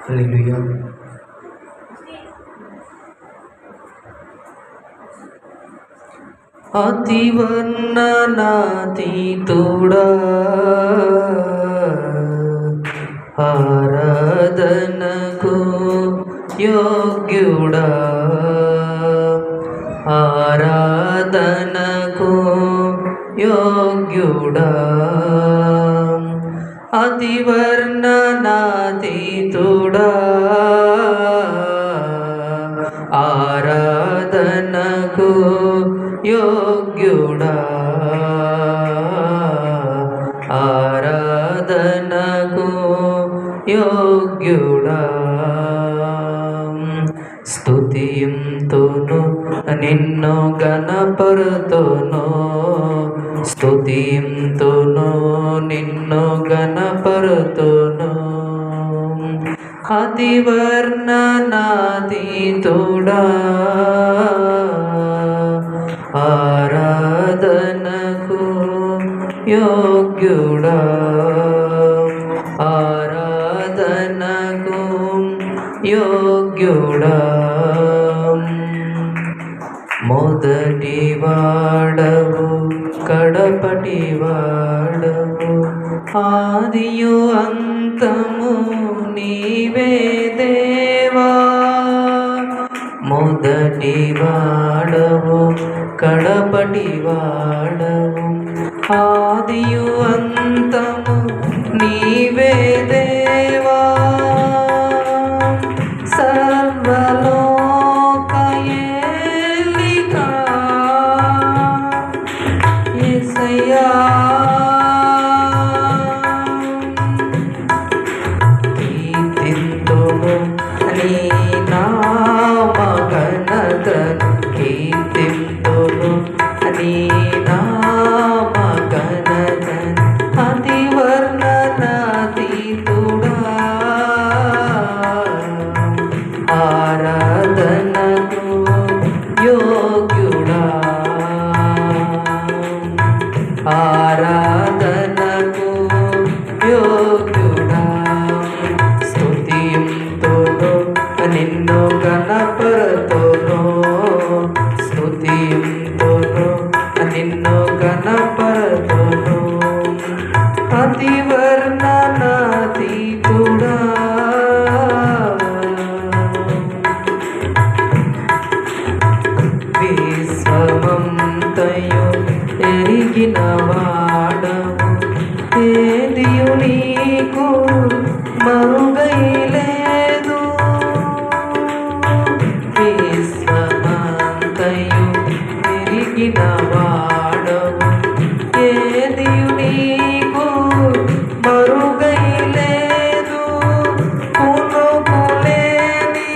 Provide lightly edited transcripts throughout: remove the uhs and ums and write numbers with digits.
హల్లెలూయా. అతివర్ణనాతీతుడా ఆరాధనకు యోగ్యుడా, ఆరాధనకు యోగ్యుడా, అతివర్ణనాతీతుడా ఆరాధనకు యోగ్యుడా, ఆరాధనకు యోగ్యుడా. స్తుతింతును నిన్ను గణపరుతును, స్తుతింతును నిన్ను గణపరుతును, అతివర్ణనాతీతుడా ఆరాధనకు యోగ్యుడా, ఆరాధనకు యోగ్యుడా. మొదటి వాడవు కడపటి వాడవు, ఆదియు అంతము నీవే దేవా. మొదటి వాడవు కడపటి వాడవు, ఆదియు అంతము నీవే దేవా. సర్వలోక ఏలిక యేసయ్యా, కీర్తింతుము నీ నామ ఘనతను, కీర్తింతుము నీ నామ ఘనతను, అతివర్ణనాతీతుడా ఆరాధనకు యోగ్యుడా, ఆరాధనకు యోగ్యుడా. స్తుతింతును నిన్ను గణపరుతును, స్తుతింతును నిన్ను గణపరుతును, అతివర్ణనాతీతుడా విశ్వమంతయు ఎరిగిన వాడవు, ఏదియు నీకు మరుగైలేదు. విశ్వమంతయు ఎరిగిన వాడవు, ఏదియు నీకు మరుగైలేదు. కునుకులేని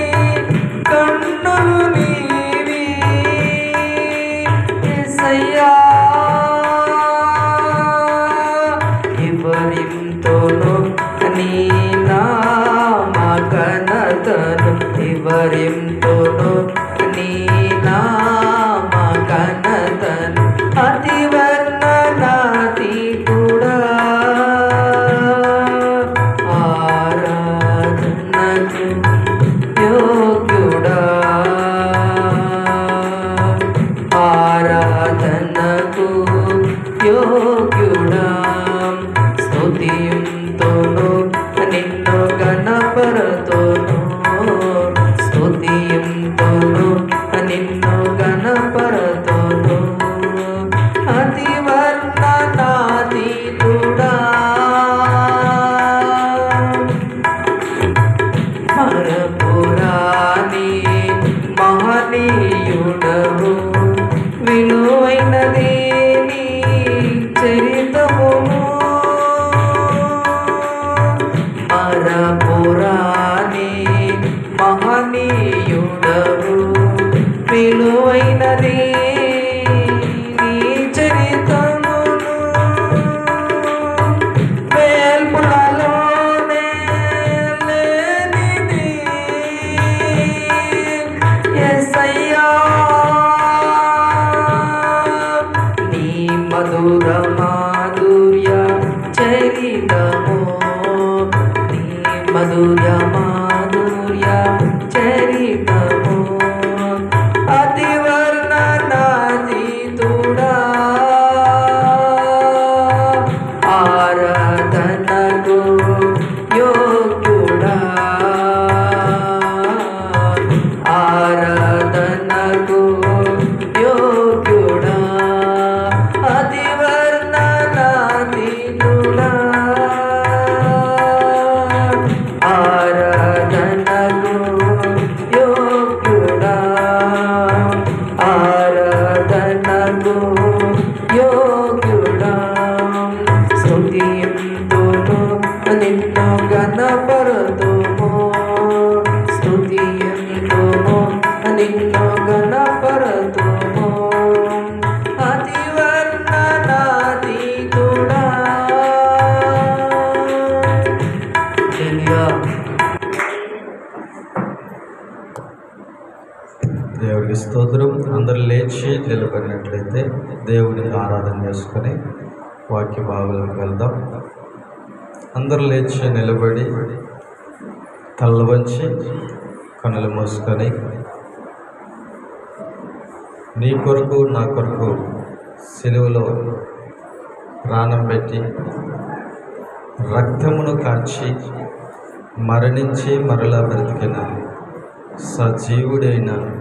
కన్నులు నీవి యేసయ్యా, వివరింతును నీ నామ ఘనతను, వివరింతును నీ నామ ఘనతను, అతివర్ణనాతీతుడా మాధుర్య మాధుర్య చరితము అతి వర్ణనాతీతుడా ఆరాధనకు యోగ్యుడా ఆరాధనకు యోగ్యుడా అతి వర్ణనాతీతుడా ఆరాధనకు యోగ్యుడా ఆరాధనకు యోగ్యుడా స్తుతియంతును నిన్ను గణపరతుము స్తుతియంతుము నిన్ను గణపరతుము అతి వర్ణనాతీతుడా. దేవుడికి స్తోత్రం. అందరూ లేచి నిలబడినట్లయితే దేవుడిని ఆరాధన చేసుకొని వాక్య భాగాలకు వెళ్దాం. అందరూ లేచి నిలబడి తలలు వంచి కన్నులు మూసుకొని నీ కొరకు నా కొరకు సిలువలో ప్రాణం పెట్టి రక్తమును కార్చి మరణించి మరలా బ్రతికిన సజీవుడైన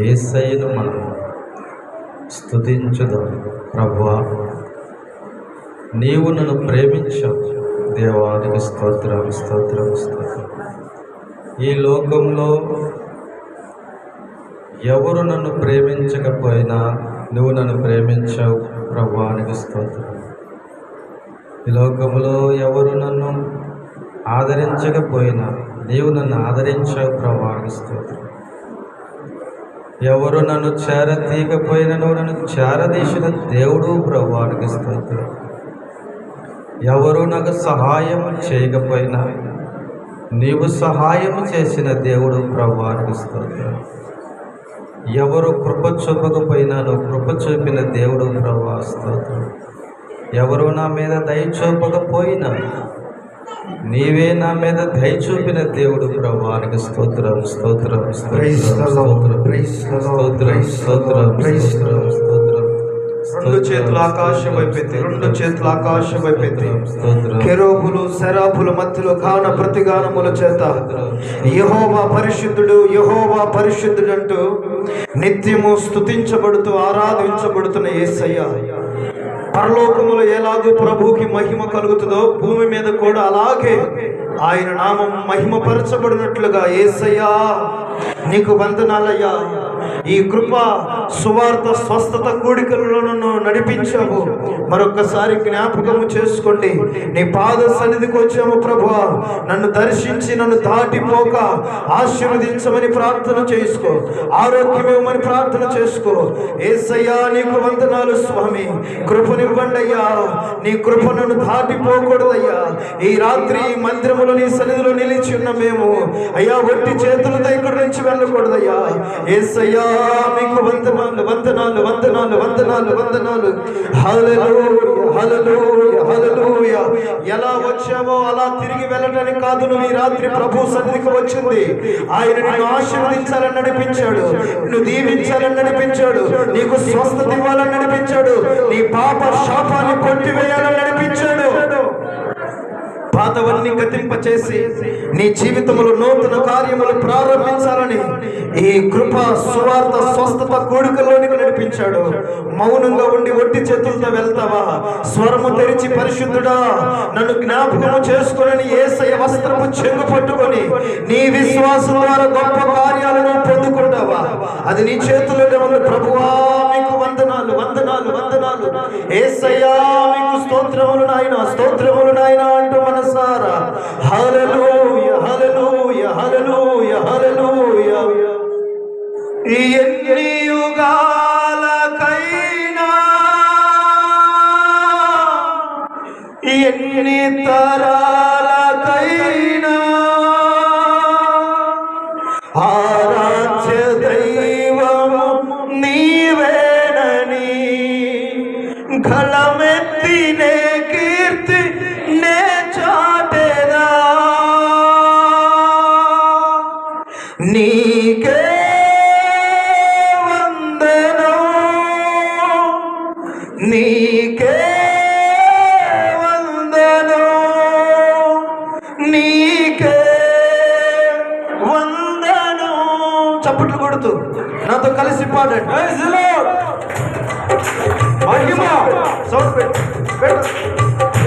యేసయ్యను మనం స్తుతించుదాం. ప్రభువా, నీవు నన్ను ప్రేమించావు. దేవానికి స్తోత్రం స్తోత్రం స్తోత్రం. ఈ లోకంలో ఎవరు నన్ను ప్రేమించకపోయినా నువ్వు నన్ను ప్రేమించావు. ప్రభువానికి స్తోత్రం. ఈ లోకంలో ఎవరు నన్ను ఆదరించకపోయినా నీవు నన్ను ఆదరించావు. ప్రభువానికి స్తోత్రం. ఎవరు నన్ను చేరతీయకపోయినా నువ్వు నన్ను చేరదీసిన దేవుడు. ప్రభువానికి స్తోత్రం. ఎవరు నాకు సహాయం చేయకపోయినా నీవు సహాయం చేసిన దేవుడు. ప్రభువానికి స్తోత్రం. ఎవరు కృప చూపకపోయినా నువ్వు కృప చూపిన దేవుడు. ప్రభువా స్తోత్రం. ఎవరు నా మీద దయ చూపకపోయినా నీవే నా మీద దయ చూపిన దేవుడు. ప్రభువానికి స్తోత్రం స్తోత్రం స్తోత్రం స్తోత్రం స్తోత్రం స్తోత్రం స్తోత్రం. రెండు చేతుల ఆకాశం వైపెత్తి, రెండు చేతుల ఆకాశం వైపెత్తి కెరూబులు సెరాబుల మధ్యలో గాన ప్రతిగానముల చేత యెహోవా పరిశుద్ధుడు యెహోవా పరిశుద్ధుడు అంటూ నిత్యము స్తుతించబడుతూ ఆరాధించబడుతున్న యేసయ్య పరలోకములో ఎలాగో ప్రభువుకి మహిమ కలుగుతుందో భూమి మీద కూడా అలాగే ఆయన నామం మహిమపరచబడినట్లుగా యేసయ్యా నీకు వందనాలయ్యా. ఈ కృప సువార్త స్వస్థత కూడికలను నడిపించావు. మరొకసారి జ్ఞాపకము చేసుకోండి. నీ పాద సన్నిధికి వచ్చాము ప్రభువా. నన్ను దర్శించి నన్ను దాటిపోక ఆశీర్వదించమని ప్రార్థన చేసుకో. ఆరోగ్యమేమని ప్రార్థన చేసుకో. యేసయ్యా నీకు వందనాలు స్వామి. కృపనివ్వండి అయ్యా. నీ కృప నన్ను దాటిపోకూడదయ్యా. ఈ రాత్రి ఈ మందిరములో నీ సన్నిధిలో నిలిచి ఉన్న మేము అయ్యా ఒట్టి చేతులతో ఇక్కడి నుంచి వెళ్ళకూడదయ్యా. యేసయ్యా మీకు వందనాలు వందనాలు వందనాలు వందనాలు వందనాలు. హల్లెలూయా హల్లెలూయా హల్లెలూయా. ఎలా వచ్చావో అలా తిరిగి వెళ్ళడానికి కాదు, నువ్వు ఈ రాత్రి ప్రభు సన్నిధికి వచ్చింది. ఆయన నిన్ను ఆశీర్వదించాలని నడిపించాడు, నిన్ను దీవించాలని నడిపించాడు, నీకు స్వస్థత ఇవ్వాలని నడిపించాడు, నీ పాప శాపాన్ని కొట్టివేయాలని నడిపించాడు. పాతవన్నీ గతింపచేసి నీ జీవితంలో నూతన కార్యములు ప్రారంభించాలని ఈ కృప సువార్త స్వస్థత కోడికలోనికి నడిపించాడు. మౌనంగా ఉండి ఒట్టి చేతులతో వెళ్తావా? స్వరము తెరిచి పరిశుద్ధుడా నన్ను జ్ఞాపకము చేసుకుని యేసయ్య వస్త్రము చెంగు పట్టుకొని నీ విశ్వాసం ద్వారా గొప్ప కార్యాలను పొందుకుంటావా? అది నీ చేతుల్లోనే ఉంది. ప్రభువా మీకు వందనాలు వందనాలు వందనాలు. యేసయ్యా మీకు స్తోత్రములు నాయనా స్తోత్రములు నాయనా అంటూ మనసారా హల్లెలూయా హల్లెలూయా హల్లెలూయా హల్లెలూయా. ఎన్ని యుగాలకైనా ఎన్ని తరాలకైనా ఆరాధ్య దైవము నీవేనని గళమెత్తినే కీర్తి నే చాటెదా. పాడండి. Praise the Lord. Mahima sound పెట్టు.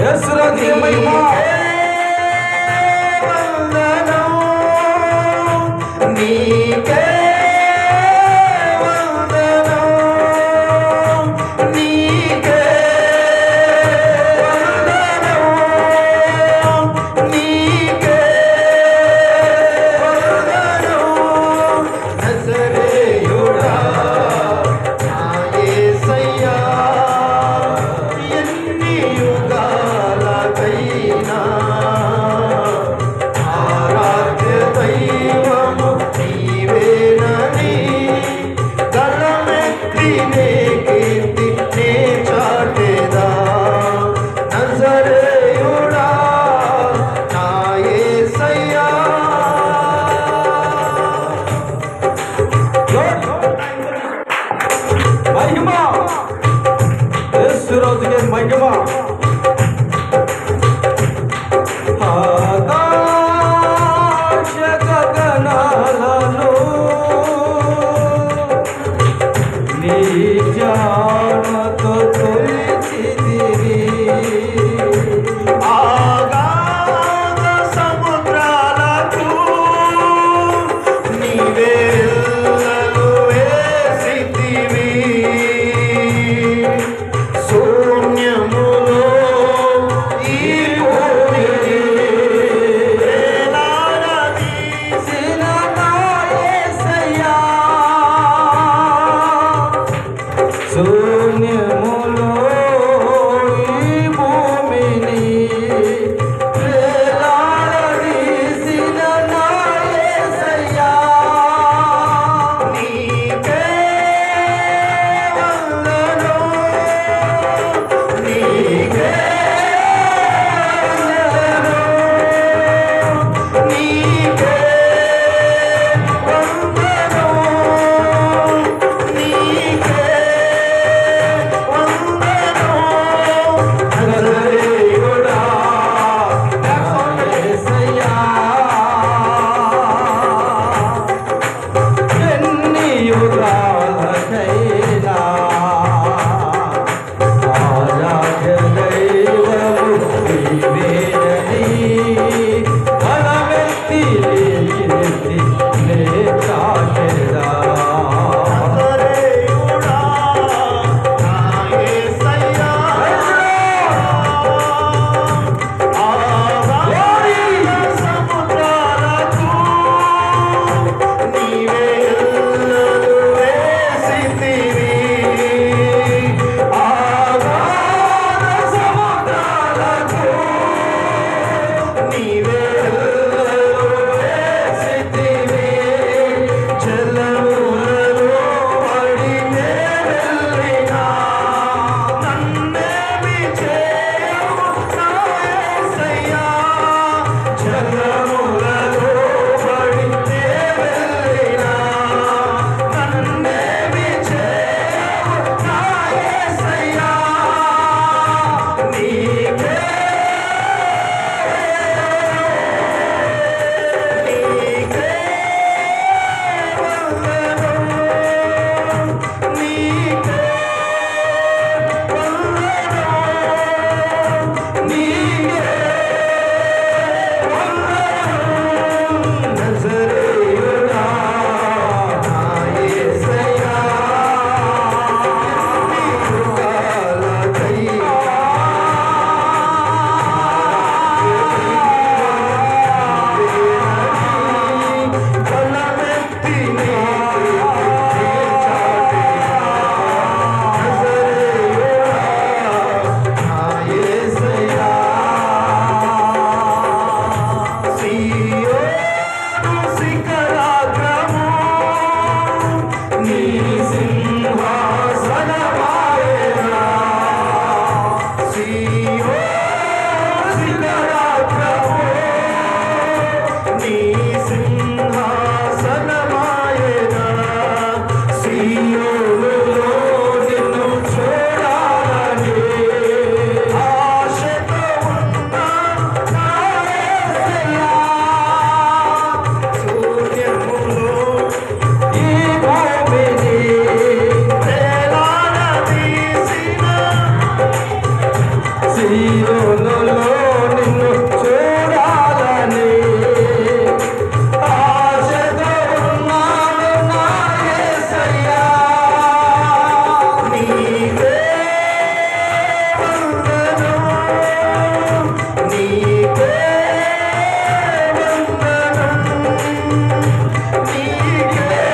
యేసురాజుకే మహిమ. నీకే వందనం, నీకే వందనం, నీకే వందనం. నజరేయుడా నా యేసయ్యా, ఎన్ని యుగాలు కన్నులలో నిన్ను చూడాలని ఆశతో ఉన్నాను నా యేసయ్యా. నీకే వందనం, నీకే వందనం, నీకే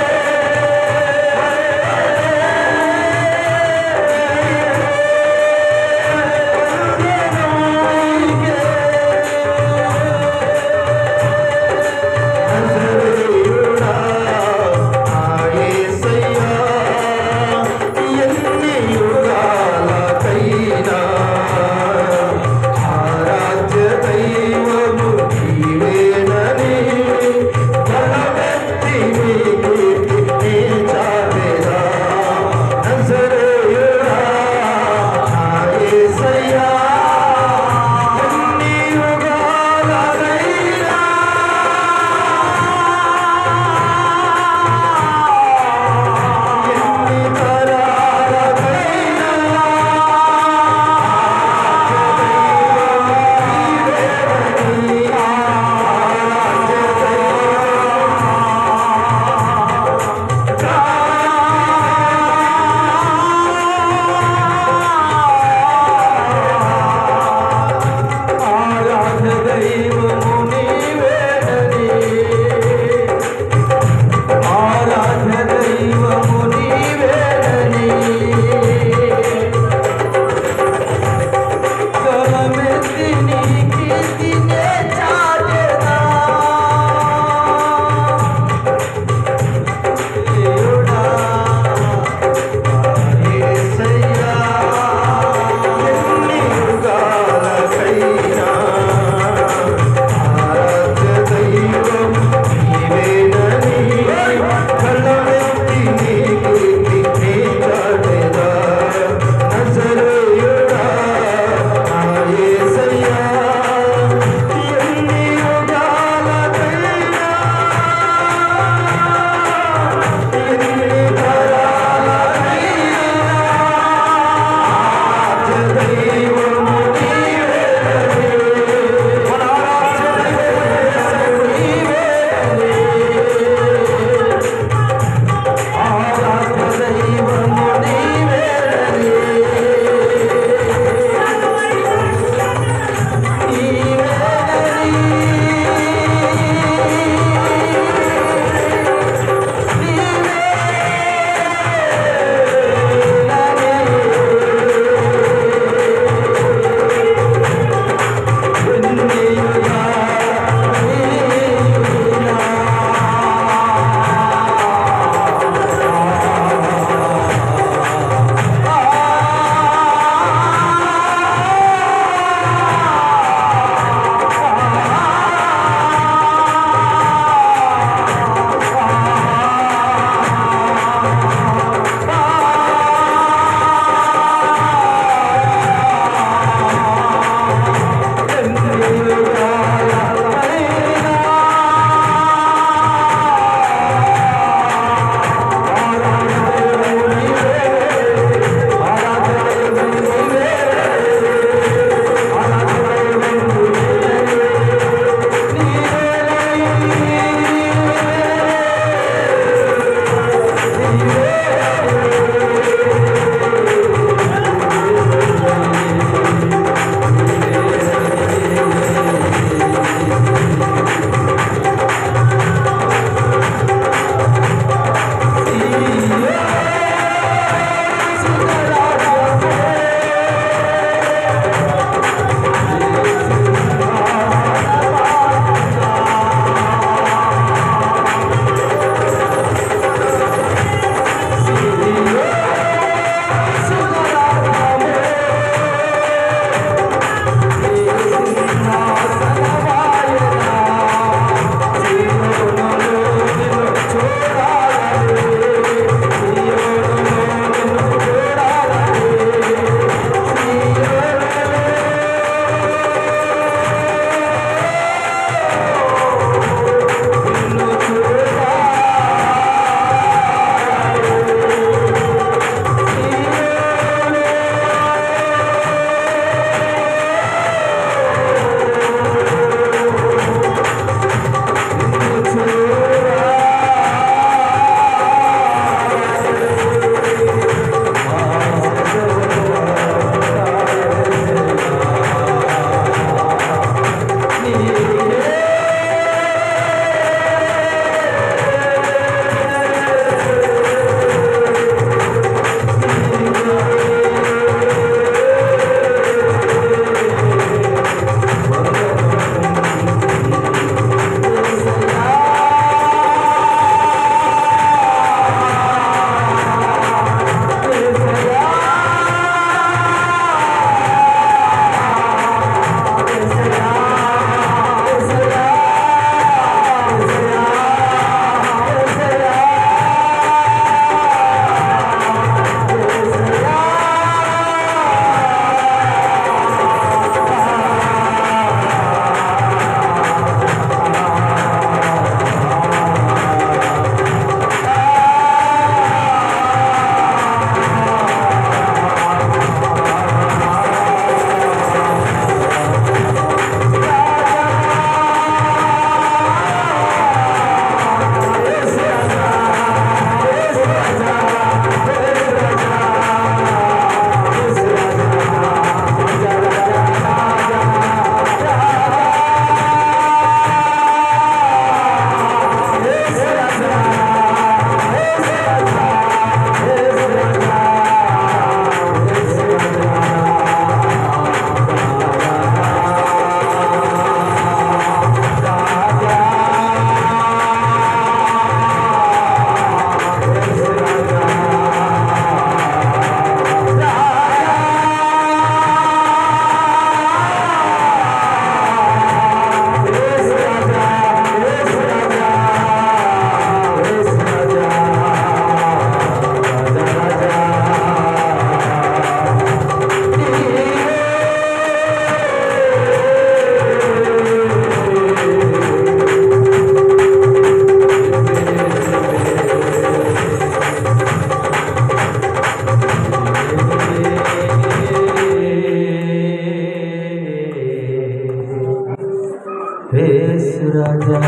యేసు రాజా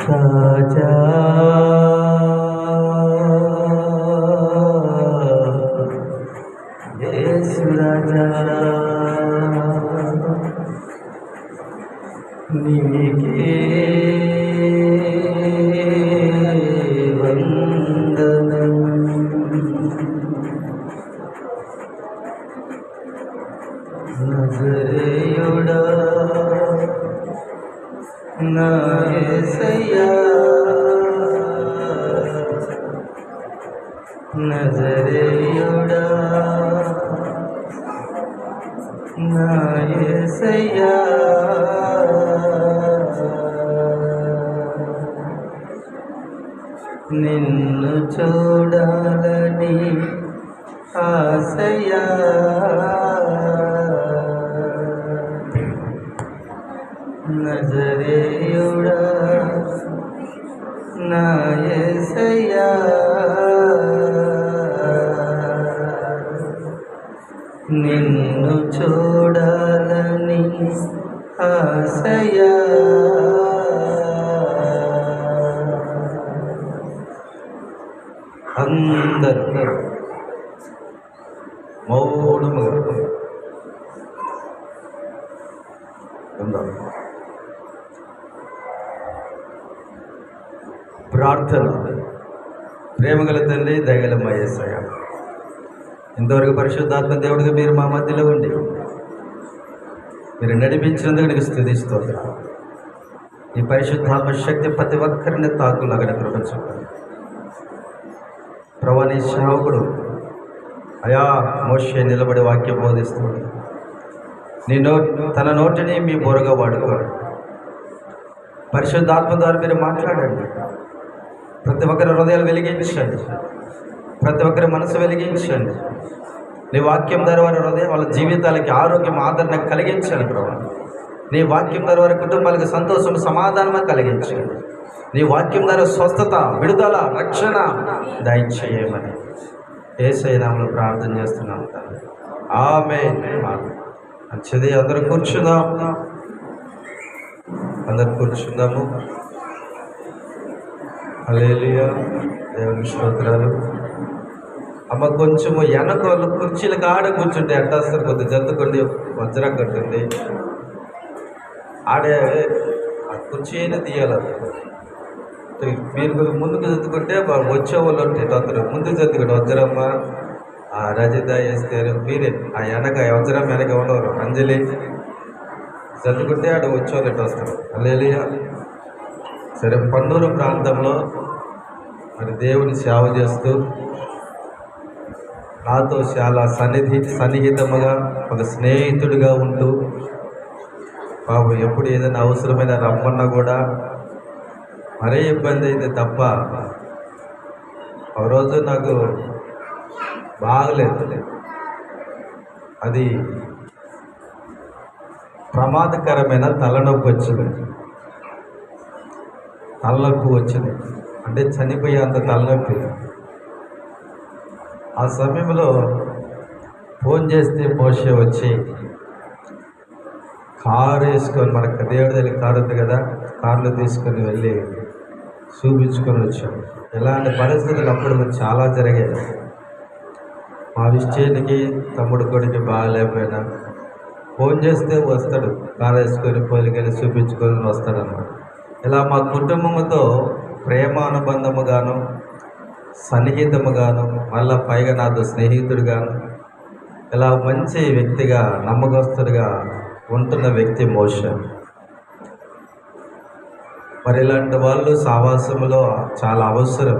రాజా యేసు రాజా నీకే వందనం నజరేయుడా నా యేసయ్యా నజరేయుడా నా యేసయ్యా నిన్ను చూడాలని ఆశయా నజరేయుడా నా యేసయ్యా నిన్ను చూడాలని ఆశయా అందరూ మౌనముగా ఉందాం. ప్రార్థన. ప్రేమగల తండ్రి, దయగల మా యేసయ్య, ఇంతవరకు పరిశుద్ధాత్మ దేవుడిగా మీరు మా మధ్యలో ఉండి మీరు నడిపించినందుకు నీకు స్తుతిస్తోంది. ఈ పరిశుద్ధాత్మ శక్తి ప్రతి ఒక్కరిని తాకులాగా కృపించుకోండి. ప్రభా, నీ సేవకుడు అయా మోషే నిలబడి వాక్యం బోధిస్తుంది. తన నోటిని మీ బోరగా వాడుకోండి. పరిశుద్ధాత్మ ద్వారా మీరు మాట్లాడండి. ప్రతి ఒక్కరి హృదయాలు వెలిగించండి. ప్రతి ఒక్కరి మనసు వెలిగించండి. నీ వాక్యం ద్వారా వారి హృదయం, వాళ్ళ జీవితాలకి ఆరోగ్యం, ఆదరణ కలిగించండి. ప్రభా, నీ వాక్యం ద్వారా వారి కుటుంబాలకు సంతోషం, సమాధానం కలిగించండి. నీ వాక్యం ద్వారా స్వస్థత, విడుదల, రక్షణ దయచేయమని యేసయ్య నామములో ప్రార్థన చేస్తున్నాం తండ్రి. ఆమేన్. మంచిది. అందరూ కూర్చుందాము. హల్లెలూయా. దేవుని స్తోత్రాలు. అమ్మ, కొంచెము వెనకోళ్ళు కుర్చీలు ఆడ కూర్చుంటే ఎట్టా వస్తారు? కొద్దిగా జంతుకోండి, వజ్రం కట్టింది ఆడే ఆ కుర్చీని తీయాలి. మీరు ముందుకు జంతుకుంటే వచ్చే వాళ్ళు ఉంటాయి. అందరూ ముందుకు జంతుకోండి. వజ్రమ్మ, ఆ రజిత వేస్తారు. మీరే ఆ వెనక వజ్రం వెనక ఉన్నవారు అంజలి జంతుకుంటే ఆడ వచ్చేవాళ్ళు ఎట్టు వస్తారు. హల్లెలూయా. సరే, పన్నూరు ప్రాంతంలో మరి దేవుని సేవ చేస్తూ నాతో చాలా సన్నిహితముగా ఒక స్నేహితుడిగా ఉంటూ బాబు ఎప్పుడు ఏదైనా అవసరమైన రమ్మన్నా కూడా మరే ఇబ్బంది అయితే తప్ప ఒక రోజు నాకు బాగలేదు. అది ప్రమాదకరమైన తలనొప్పి వచ్చింది. అంటే చనిపోయే అంత తలనొప్పి. ఆ సమయంలో ఫోన్ చేస్తే మోషే వచ్చి కారు వేసుకొని, మనకు దేవుడి దగ్గర కారు ఉంది కదా, కారులో తీసుకొని వెళ్ళి చూపించుకొని వచ్చాం. ఇలాంటి పరిస్థితులు అప్పుడు చాలా జరిగాయి. మా విషయానికి తమ్ముడు కొడుకు బాగాలేకపోయినా ఫోన్ చేస్తే వస్తాడు, కారు వేసుకొని పోలికెళ్ళి చూపించుకొని వస్తాడు అన్నమాట. ఇలా మా కుటుంబంతో ప్రేమ అనుబంధముగాను, సన్నిహితముగాను, మళ్ళా పైగా నాతో స్నేహితుడుగాను, ఇలా మంచి వ్యక్తిగా, నమ్మకస్తుడిగా ఉంటున్న వ్యక్తి మోషే. మరి ఇలాంటి వాళ్ళు సావాసంలో చాలా అవసరం.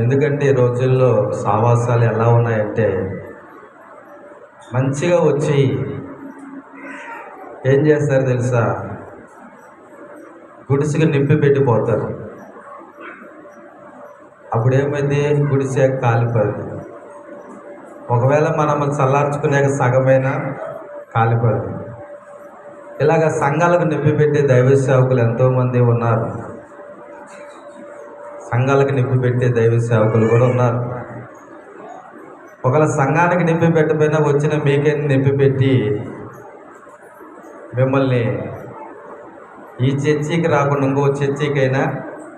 ఎందుకంటే ఈ రోజుల్లో సావాసాలు ఎలా ఉన్నాయంటే, మంచిగా వచ్చి ఏం చేస్తారు తెలుసా, గుడిసెకి నింపి పెట్టిపోతారు. అప్పుడేమైంది, గుడిసె కాలిపోయింది. ఒకవేళ మనం చల్లార్చుకునే సగమైనా కాలిపోయింది. ఇలాగ సంఘాలకు నింపి పెట్టే దైవ సేవకులు ఎంతోమంది ఉన్నారు. సంఘాలకు నింపి పెట్టే దైవ సేవకులు కూడా ఉన్నారు. ఒకవేళ సంఘానికి నింపి పెట్టకపోయినా వచ్చిన మీకే నింపి పెట్టి మిమ్మల్ని ఈ చర్చికి రాకుండా ఇంకో చర్చికైనా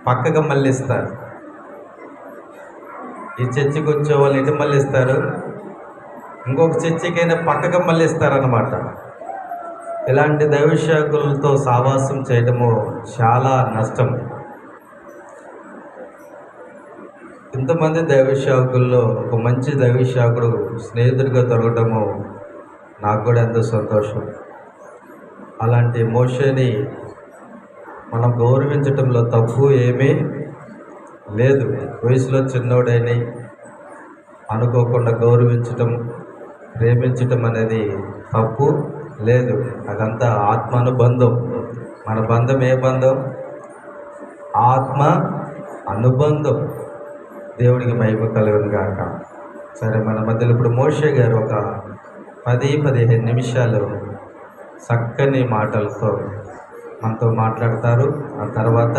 పక్కగా మళ్ళిస్తారు. ఈ చర్చికి వచ్చే వాళ్ళు ఇటు మళ్ళిస్తారు, ఇంకొక చర్చికైనా పక్కగా మళ్ళిస్తారన్నమాట. ఇలాంటి దైవశాఖలతో సావాసం చేయడము చాలా నష్టం. ఇంతమంది దైవశాఖల్లో ఒక మంచి దైవశాఖుడు స్నేహితుడిగా దొరకటము నాకు కూడా ఎంతో సంతోషం. అలాంటి మోషేని మనం గౌరవించటంలో తప్పు ఏమీ లేదు. వయసులో చిన్నోడని అనుకోకుండా గౌరవించటం, ప్రేమించటం అనేది తప్పు లేదు. అదంతా ఆత్మానుబంధం. మన బంధం ఏ బంధం? ఆత్మ అనుబంధం. దేవుడికి మహిమ కలుగును గాక. సరే, మన మధ్యలో ఇప్పుడు మోషే గారు ఒక 10-15 నిమిషాలు చక్కని మాటలతో మనతో మాట్లాడతారు. ఆ తర్వాత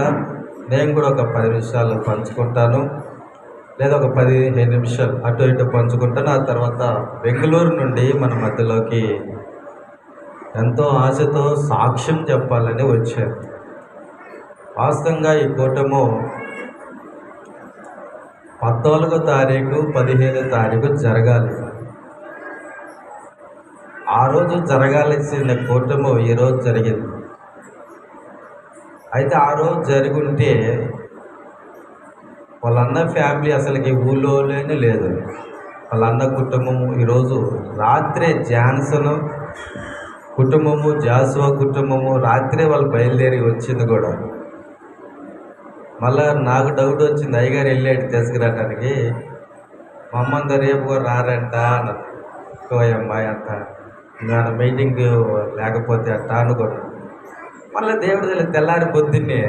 నేను కూడా ఒక 10 నిమిషాలు పంచుకుంటాను, లేదా ఒక 15 నిమిషాలు అటు ఇటు పంచుకుంటాను. ఆ తర్వాత బెంగళూరు నుండి మన మధ్యలోకి ఎంతో ఆశతో సాక్ష్యం చెప్పాలని వచ్చారు. వాస్తవంగా ఈ కూటము 14వ తారీఖు 15వ తారీఖు జరగాలి. ఆ రోజు జరగాల్సిన కూటము ఈరోజు జరిగింది. అయితే ఆ రోజు జరుగుంటే వాళ్ళ అన్న ఫ్యామిలీ అసలుకి ఊళ్ళోనే లేదు. వాళ్ళ అన్న కుటుంబము ఈరోజు రాత్రే జాన్సన్ కుటుంబము, జాసువా కుటుంబము రాత్రే వాళ్ళు బయలుదేరి వచ్చింది కూడా. మళ్ళా నాకు డౌట్ వచ్చింది, అయ్యగారు వెళ్ళాడు తీసుకురావడానికి. మా అమ్మంతా రేపు కూడా రారంట అన్నారు. అమ్మాయి అంట ఇంకా మీటింగ్ లేకపోతే అట్ట అనుకోండి. మళ్ళీ దేవుడు తెల్లారి పొద్దున్నే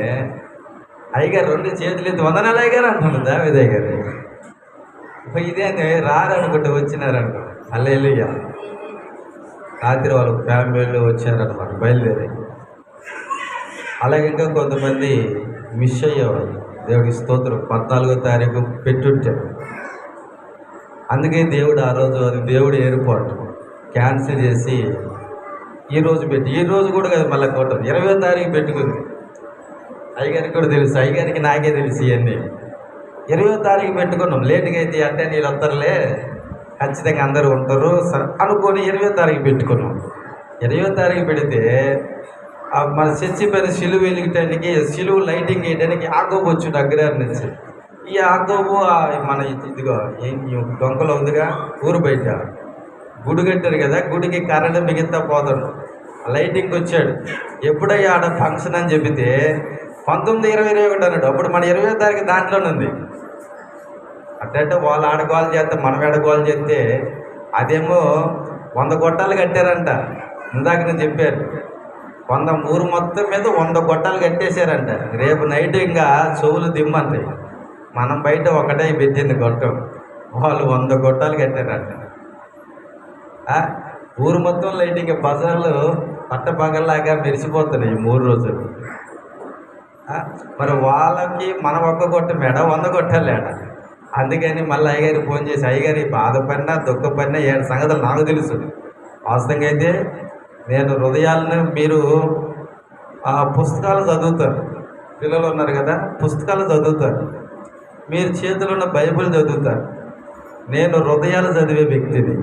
అయ్యగారు 2 చేతులు ఎత్తి వందనాలు అయ్యగారు అంటున్నాడు దావీదయ్య గారు. ఇదే రారనుకుంటే వచ్చినారనుకో హల్లెలూయా. రాత్రి వాళ్ళ ఫ్యామిలీలో వచ్చారనమాట బయలుదేరి. అలాగే ఇంకా కొంతమంది మిస్ అయ్యేవాళ్ళు. దేవుడికి స్తోత్రం. 14వ తారీఖు పెట్టుంటారు. అందుకే దేవుడు ఆ రోజు అది దేవుడు ఏర్పాటు క్యాన్సిల్ చేసి ఈరోజు పెట్టి, ఈరోజు కూడా కదా మళ్ళీ కోటం 20వ తారీఖు పెట్టుకుంది. అయ్యగారికి కూడా తెలుసు, అయ్యగారికి నాకే తెలుసు ఇవన్నీ. 20వ తారీఖు పెట్టుకున్నాం. లేటుగా అయితే అంటే నీళ్ళు వస్తారులే, ఖచ్చితంగా అందరూ ఉంటారు అనుకొని 20వ తారీఖు పెట్టుకున్నాం. 20వ తారీఖు పెడితే మన చర్చి పైన సిలువ వెలిగటానికి, సిలువ లైటింగ్ వేయడానికి ఆగోబు వచ్చి అగ్రహారం నుంచి. ఈ ఆగోబు మన ఇదిగో డొంకలో ఉందిగా ఊరు బయట గుడి కట్టారు కదా, గుడికి కరెంట్ మిగతా పోతాడు. లైటింగ్కి వచ్చాడు. ఎప్పుడయ్యా ఆడ ఫంక్షన్ అని చెబితే 19-21 అన్నాడు. అప్పుడు మన 20వ తారీఖు దాంట్లోనే ఉంది. అంటే వాళ్ళు ఆడగోలు చేస్తే మనం ఆడగోలు చేస్తే అదేమో 100 గొట్టాలు కట్టారంట. ఇందాక నేను చెప్పారు, 100 ఊరు మొత్తం మీద 100 గొట్టాలు కట్టేశారంట. రేపు నైట్ ఇంకా చెవులు దిమ్మంటాయి. మనం బయట ఒకటే పెట్టింది గొట్టం, వాళ్ళు 100 గొట్టాలు కట్టారంట. ఊరు మొత్తం లైటింగ్, బజార్లు పట్టపగల్లాగా మెరిసిపోతున్నాయి 3 రోజులు. మరి వాళ్ళకి మనం ఒక్క గొట్ట మేడ 100 గొట్టాలు లేడ. అందుకని మళ్ళీ అయ్యగారికి ఫోన్ చేసి, అయ్యగారి బాధపడినా దుఃఖపడినా 7 సంగతులు నాకు తెలుసు. వాస్తవంగా అయితే నేను హృదయాలను మీరు పుస్తకాలు చదువుతారు, పిల్లలు ఉన్నారు కదా, పుస్తకాలు చదువుతారు. మీరు చేతిలో ఉన్న బైబిల్ చదువుతారు. నేను హృదయాలు చదివే వ్యక్తిని.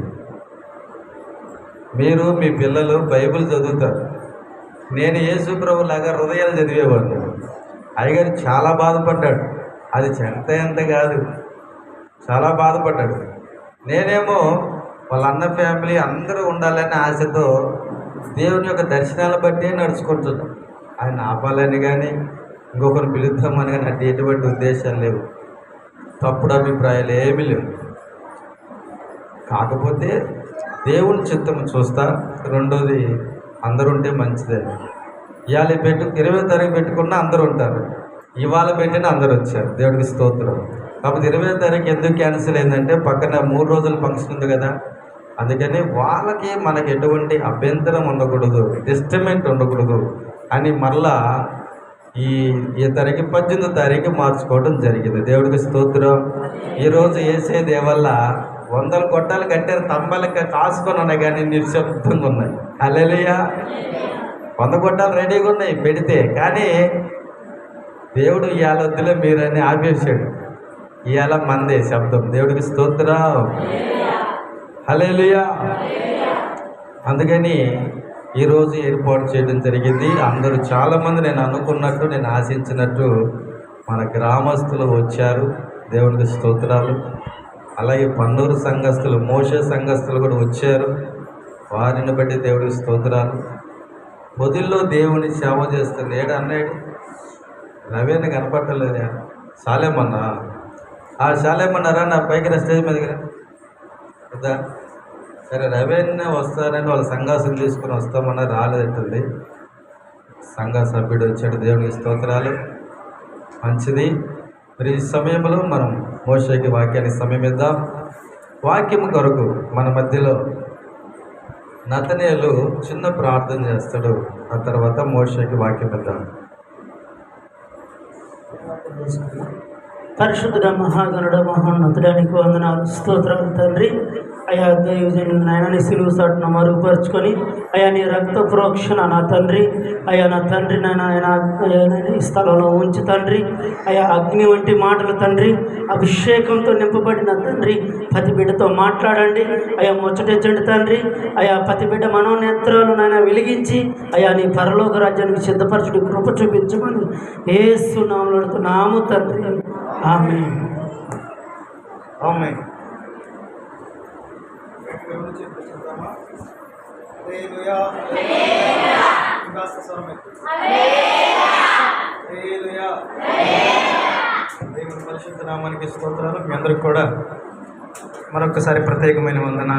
మీరు మీ పిల్లలు బైబిల్ చదువుతారు. నేను యేసు ప్రభు లాగా హృదయాలు చదివేవాడిని. అయ్యగారు చాలా బాధపడ్డాడు. అది ఎంత కాదు, చాలా బాధపడ్డాడు. నేనేమో వాళ్ళ అన్న ఫ్యామిలీ అందరూ ఉండాలనే ఆశతో దేవుని యొక్క దర్శనాలు బట్టి నడుచుకుంటున్నాం. ఆయన ఆపాలని కానీ ఇంకొకరు పిలుద్దామని కానీ అంటే ఎటువంటి ఉద్దేశాలు లేవు, తప్పుడు అభిప్రాయాలు ఏమీ లేవు. కాకపోతే దేవుని చిత్తము చూస్తా. రెండోది అందరూ ఉంటే మంచిదే. ఇవాళ 20వ తారీఖు పెట్టుకున్నా అందరూ ఉంటారు, ఇవాళ పెట్టినా అందరూ వచ్చారు. దేవుడికి స్తోత్రం. కాకపోతే 20వ తారీఖు ఎందుకు క్యాన్సిల్ అయిందంటే పక్కన 3 రోజుల ఫంక్షన్ ఉంది కదా, అందుకని వాళ్ళకి మనకి ఎటువంటి అభ్యంతరం ఉండకూడదు, డిస్టర్బెంట్ ఉండకూడదు అని మరలా ఈ తారీఖు 18వ తారీఖు మార్చుకోవడం జరిగింది. దేవుడికి స్తోత్రం. ఈరోజు వేసే దేవల్ల 100 గొట్టాలు కట్టారు, తంబాలకి కాసుకొని ఉన్నాయి కానీ నిశ్శబ్దంగా ఉన్నాయి. హల్లెలూయా. 100 గొట్టాలు రెడీగా ఉన్నాయి పెడితే, కానీ దేవుడు ఇవాళ వద్దులే మీరని ఆపేసాడు. ఇవాళ మందే శబ్దం. దేవుడికి స్తోత్రం, హల్లెలూయా. అందుకని ఈరోజు ఏర్పాటు చేయడం జరిగింది. అందరూ చాలామంది నేను అనుకున్నట్టు, నేను ఆశించినట్టు మన గ్రామస్తులు వచ్చారు. దేవుడికి స్తోత్రాలు. అలాగే పన్నూరు సంఘస్థులు, మోషే సంఘస్థులు కూడా వచ్చారు. వారిని బట్టి దేవుడికి స్తోత్రాలు. పొదిల్లో దేవుని సేవ చేస్తుంది. ఏడు అన్నాడు, రవేణ కనపట్టలేదా? శాలేమన్నా, ఆ శాలేమన్నారా నా పైకి స్టేజ్ మీద కదా. సరే, రవేణ వస్తారని వాళ్ళ సంఘాసులు తీసుకుని వస్తామన్నా రాలేదంటుంది. సంఘ సభ్యుడు వచ్చాడు. దేవునికి స్తోత్రాలు. మంచిది. మరి ఈ సమయంలో మనం మోషేకి వాక్యానికి సమయం ఇద్దాం. వాక్యం కొరకు మన మధ్యలో నతనేలు చిన్న ప్రార్థన చేస్తాడు. ఆ తర్వాత మోషేకి వాక్యం ఇద్దాం. పరిశుద్ధుడ, మహాగణుడ, మహోన్నతుడానికి వందనాలు, స్తోత్రాలు తండ్రి. అయా దైవజనులు నాయన నీ సిలువు సాటును మరుగుపరుచుకొని అయా నీ రక్త ప్రోక్షణ నా తండ్రి, అయా నా తండ్రి నాయన ఈ స్థలంలో ఉంచి తండ్రి, అయా అగ్ని వంటి మాటలు తండ్రి, అభిషేకంతో నింపబడిన తండ్రి, ప్రతి బిడ్డతో మాట్లాడండి. అయా ముచ్చటించండి తండ్రి. అయా ప్రతి బిడ్డ మనోనేత్రాలు నాయన వెలిగించి అయా నీ పరలోక రాజ్యానికి సిద్ధపరచుడి కృప చూపించమని యేసు నామములో నాము తండ్రి, ఆమేన్. ఆమేన్. దేవుని పరిశుద్ధ నామానికి స్తోత్రాలు. మీ అందరికి కూడా మరొకసారి ప్రత్యేకమైన వందనాలు.